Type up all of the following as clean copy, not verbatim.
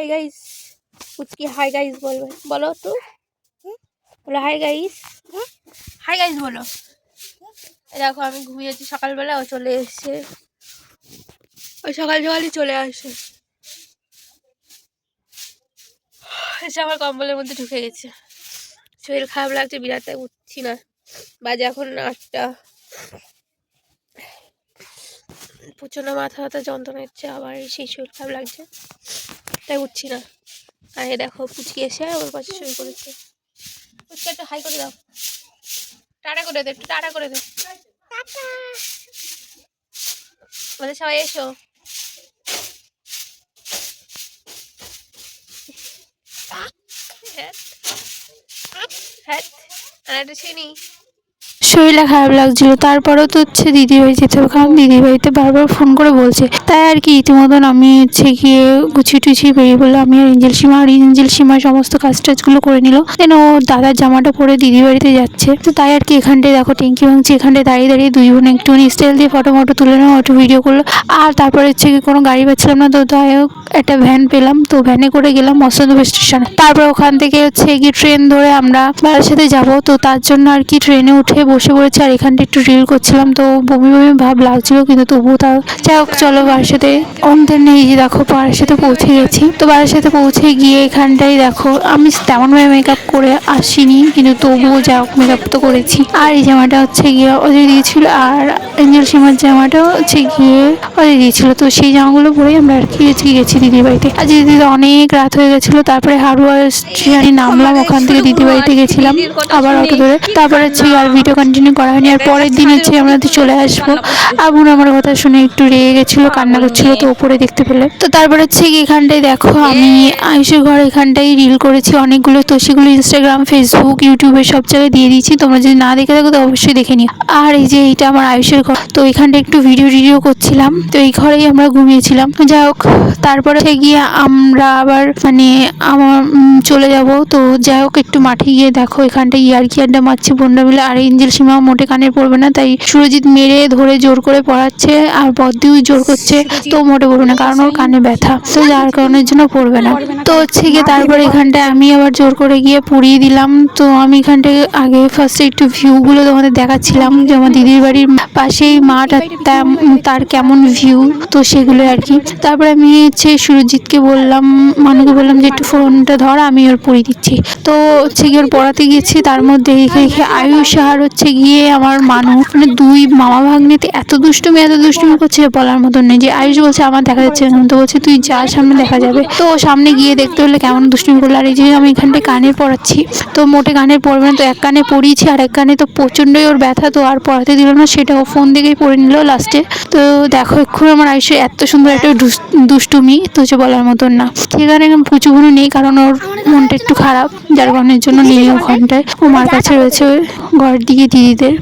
Hi guys उसकी hi guys बोलो बोलो तू बोलो हाय गाइस बोलो देखो আমি ঘুমিয়েছি সকালবেলা ও চলে এসেছে ওই সকাল সকালই চলে আসে এসে আমার কম্বলের মধ্যে ঢুকে গেছে শরীর খারাপ লাগছে বিরাট তাই উঠছি না বাজে এখন 8টা প্রচন্ড মাথা ব্যথা যন্ত্রণা হচ্ছে আবার সেই শরীর খারাপ লাগছে তাই উঠছি না আর দেখো পুচকি এসে আমার পাশে শুরু করেছে পুচকি একটু হাই করে দাও টাটা করে দে একটু টাটা করে দে আমাদের সবাই এসো হ্যাঁ আর একটা চিনি শরীরটা খারাপ লাগছিল তারপরেও তো হচ্ছে দিদিভাই যেতে হবে কারণ দিদিভাইতে বারবার ফোন করে বলছে তাই আর কি ইতিমধ্যে আমি হচ্ছে গিয়ে গুছিয়ে টুছিয়ে বেরিয়ে বললো আমি আর এঞ্জেল সীমা সমস্ত কাজ টাজগুলো করে নিল দেন ও দাদার জামাটা পরে দিদিবাড়িতে যাচ্ছে তো তাই আর কি এখানটায় দেখো টেঙ্কি ভাঙছি এখানটায় দাঁড়িয়ে দাঁড়িয়ে দুই বোন একটুখানি স্টাইল দিয়ে ফটো তুলে নেওয়া একটু ভিডিও করলো আর তারপরে হচ্ছে কি কোনো গাড়ি পাচ্ছিলাম না তো তাই একটা ভ্যান পেলাম তো ভ্যানে করে গেলাম মসন্দপুর স্টেশনে তারপর ওখান থেকে হচ্ছে গিয়ে ট্রেন ধরে আমরা বারাসাতে যাব তো তার জন্য আর কি ট্রেনে উঠে বসে পড়েছি আর এখানটা একটু রিল করছিলাম তো বমি ভাব লাগছিল কিন্তু তবুও তাও যাই হোক চলো বারাসাতে অন্তের নেই যে দেখো বারাসাতে পৌঁছে গেছি তো বারাসাতে পৌঁছে গিয়ে এখানটাই দেখো আমি তেমনভাবে মেকআপ করে আসিনি কিন্তু তবুও যা হোক মেকআপ তো করেছি আর এই জামাটা হচ্ছে গিয়ে ওদের দিয়েছিল আর এঞ্জেল সীমার জামাটা হচ্ছে গিয়ে ওদের দিয়েছিল তো সেই জামাগুলো পরেই আমরা আর কি গেছি দিদির বাড়িতে আর দিদিতে অনেক রাত হয়ে গেছিলো তারপরে হারুয়া স্টেশনে নামলাম ওখান থেকে দিদির বাড়িতে গেছিলাম আবার অটো ধরে তারপরে হচ্ছে আর ভিডিও কন্টিনিউ করা হয়নি আর পরের দিন হচ্ছে আমরা চলে আসবো আবুন আমার কথা শুনে একটু রেগে গেছিলো কান্না করছিল তো ওপরে দেখতে পেলে তো তারপরে হচ্ছে এখানটায় দেখো আমি আয়ুষের ঘর এখানটাই রিল করেছি অনেকগুলো তো সেগুলো ইনস্টাগ্রাম ফেসবুক ইউটিউবে সব জায়গায় দিয়ে দিয়েছি তোমরা যদি না দেখে থাকো তো অবশ্যই দেখে নিও আর এই যে এইটা আমার আয়ুষের ঘর তো এখানটা একটু ভিডিও করছিলাম তো এই ঘরেই আমরা ঘুমিয়েছিলাম যাই হোক তারপরে গিয়ে আমরা আবার মানে আমার চলে যাব তো যাই হোক একটু মাঠে গিয়ে দেখো এখানটা ইয়ার্কি আড্ডা মারছে বোনরা মিলে আর এঞ্জেল সীমা মোটে কানের পড়বে না তাই সুরজিৎ মেরে ধরে জোর করে পড়াচ্ছে আর বদ্দিও জোর করছে তো মোটে পড়বে না কারণ ওর কানে ব্যথা তো যার কারণের জন্য পড়বে না তো হচ্ছে গিয়ে তারপরে এখানটায় আমি আবার জোর করে গিয়ে পড়িয়ে দিলাম তো আমি এখানটায় আগে ফার্স্টে একটু ভিউগুলো তোমাদের দেখাচ্ছিলাম যে আমার দিদির বাড়ির পাশেই মাঠ আর তার কেমন ভিউ তো সেগুলো আর কি তারপরে আমি হচ্ছে সুরজিৎকে বললাম মানুকে বললাম যে একটু ফোনটা ধর আমি ওর পড়িয়ে দিচ্ছি তো হচ্ছে গিয়ে ওর পড়াতে গিয়েছি তার মধ্যে দেখে আয়ুষ আর হচ্ছে গিয়ে আমার মানু মানে দুই মামা ভাগ্নিতে এত দুষ্টুমি করছে বলার মতন নেই যে আয়ুষ বলছে আমার দেখা যাচ্ছে না তো বলছে তুই যা সামনে দেখা যাবে তো সামনে গিয়ে দেখতে হলে কেমন দুষ্টুমি করলো আর এই যে আমি এখানটায় কানে পড়াচ্ছি তো মোটে কানে পড়বে না তো এক কানে পড়িয়েছি আর এক কানে তো প্রচণ্ডই ওর ব্যথা তো আর পড়াতে দিল না সেটাও ফোন দিকেই পড়ে নিল লাস্টে তো দেখো এক্ষুনি আমার আয়ুষের এত সুন্দর একটা দুষ্টুমি তো যে বলার মতন না সেখানে পুচুগুলো নেই কারণ ওর মনটা একটু খারাপ যার কারণের জন্য নেই ওখানটায় ও মার কাছে রয়েছে ঘর দিকে দিদিদের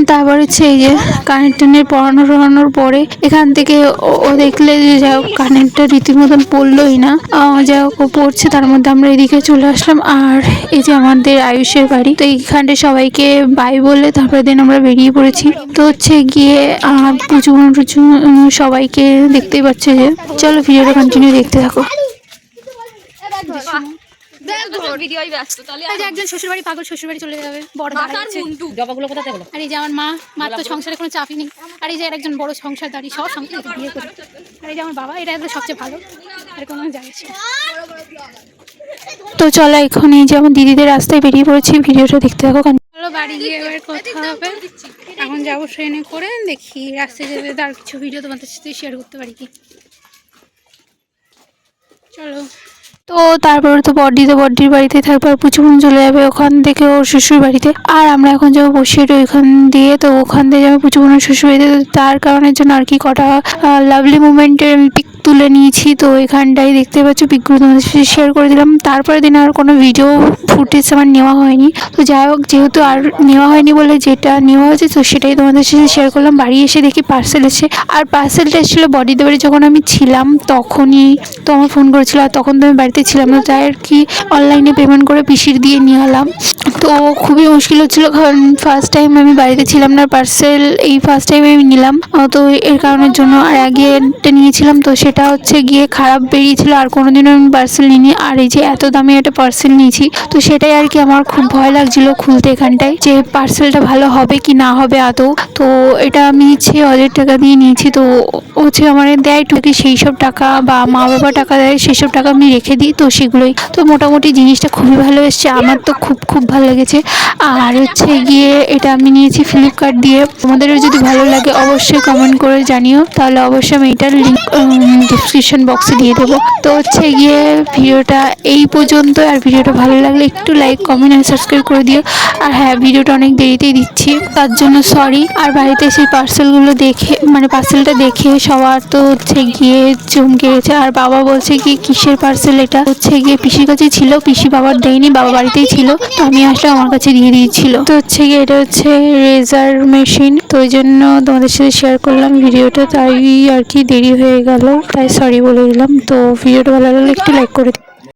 তারপর হচ্ছে এই যে কানেক্টনের পড়ানোর পরে এখান থেকে ও দেখলে যে যা হোক কানেক্টটা রীতিমতন পড়লোই না যা হোক ও পড়ছে তার মধ্যে আমরা এদিকে চলে আসলাম আর এই যে আমাদের আয়ুষের বাড়ি তো এইখানটা সবাইকে বাই বলে তারপরে দিন আমরা বেরিয়ে পড়েছি তো হচ্ছে গিয়ে প্রচুর সবাইকে দেখতেই পাচ্ছে যে চলো ভিডিওটা কন্টিনিউ দেখতে থাকো একজন শ্বশুরবাড়ি পাগল শ্বশুরবাড়ি চলে যাবে বড় আর এই যে আমার মার তো সংসারে কোনো চাপই নেই আর এই যে একজন বড় সংসারদারি সব সংসার বিয়ে করে আর এই যে আমার বাবা এটা সবচেয়ে ভালো আর কোনো যাচ্ছে তো চলো এখন এই যে আমার দিদিদের রাস্তায় বেরিয়ে পড়েছি ভিডিওটা দেখতে থাকো চলো বাড়ি গিয়ে এবার কথা হবে এখন যাবো ট্রেনে করে দেখি রাস্তায় যেতে তার কিছু ভিডিও তোমাদের সাথে শেয়ার করতে পারি কি চলো তো তারপরে তো বড়দির বাড়িতে থাকবে আর পুচুমন চলে যাবে ওখান থেকে ওর শ্বশুর বাড়িতে আর আমরা এখন যাবো বসিয়ে ওইখান দিয়ে তো ওখান থেকে যাবো পুচুমনের শ্বশুর বাড়িতে তার কারণের জন্য আর কি কটা লাভলি মুভমেন্টের আমি পিক তুলে নিয়েছি। তো এখানটাই দেখতে পাচ্ছ পিকগুলো তোমাদের সাথে শেয়ার করে দিলাম। তারপরে দিন আর কোনো ভিডিও ফুটেজ আমার নেওয়া হয়নি। তো যাই হোক, যেহেতু আর নেওয়া হয়নি বলে যেটা নেওয়া হয়েছে তো সেটাই তোমাদের সাথে শেয়ার করলাম। বাড়ি এসে দেখি পার্সেল এসে, আর পার্সেলটা এসেছিলো বডিতে বাড়ি যখন আমি ছিলাম তখনই তো আমার ফোন করেছিল, আর তখন তো আমি বাড়িতে ছিলাম না, তাই আর কি অনলাইনে পেমেন্ট করে পিসির দিয়ে নিয়ে এলাম। তো খুবই মুশকিল হচ্ছিলো, কারণ ফার্স্ট টাইম আমি বাড়িতে ছিলাম না, পার্সেল এই ফার্স্ট টাইম আমি নিলাম। তো এর কারণের জন্য, আর আগে একটা নিয়েছিলাম তো সেটা হচ্ছে গিয়ে খারাপ বেরিয়েছিল, আর কোনোদিনও আমি পার্সেল নিইনি। আর এই যে এত দামি একটা পার্সেল নিয়েছি, তো সেটাই আর কি আমার খুব ভয় লাগছিলো খুলতে এখানটায়, যে পার্সেলটা ভালো হবে কি না হবে আদৌ। তো এটা আমি 6,000 টাকা দিয়ে নিয়েছি। তো হচ্ছে আমার দেয় টুকি সেই সব টাকা, বা মা বাবা টাকা দেয় সেই সব টাকা আমি রেখে দিই, তো সেগুলোই। তো মোটামুটি জিনিসটা খুবই ভালো এসছে, আমার তো খুব ভালো লেগেছে। আর হচ্ছে গিয়ে এটা আমি নিয়েছি ফ্লিপকার্ট দিয়ে। তোমাদেরও যদি ভালো লাগে অবশ্যই কমেন্ট করে জানিও, তাহলে অবশ্যই আমি এটার লিঙ্ক ডিসক্রিপশন বক্সে দিয়ে দেবো। তো হচ্ছে গিয়ে ভিডিওটা এই পর্যন্ত, আর ভিডিওটা ভালো লাগলে একটু লাইক কমেন্ট আর সাবস্ক্রাইব করে দিও। আর হ্যাঁ, ভিডিওটা অনেক দেরিতেই দিচ্ছি, তার জন্য সরি। আর বাড়িতে সেই পার্সেলগুলো দেখে, মানে পার্সেলটা দেখে সবার তো হচ্ছে গিয়ে চমকে গেছে। আর বাবা বলছে কি কিসের পার্সেল, এটা হচ্ছে গিয়ে পিসির কাছে ছিল, পিসি বাবার দেয়নি, বাবা বাড়িতেই ছিল, তো আমি আসলে আমার কাছে দিয়ে দিয়েছিল। তো হচ্ছে গিয়ে এটা হচ্ছে রেজার মেশিন, তো ওই জন্য তোমাদের সাথে শেয়ার করলাম ভিডিওটা, তাই আর কি দেরি হয়ে গেল, তাই সরি বলে দিলাম। তো ভিডিওটা ভালো লাগলে একটু লাইক করে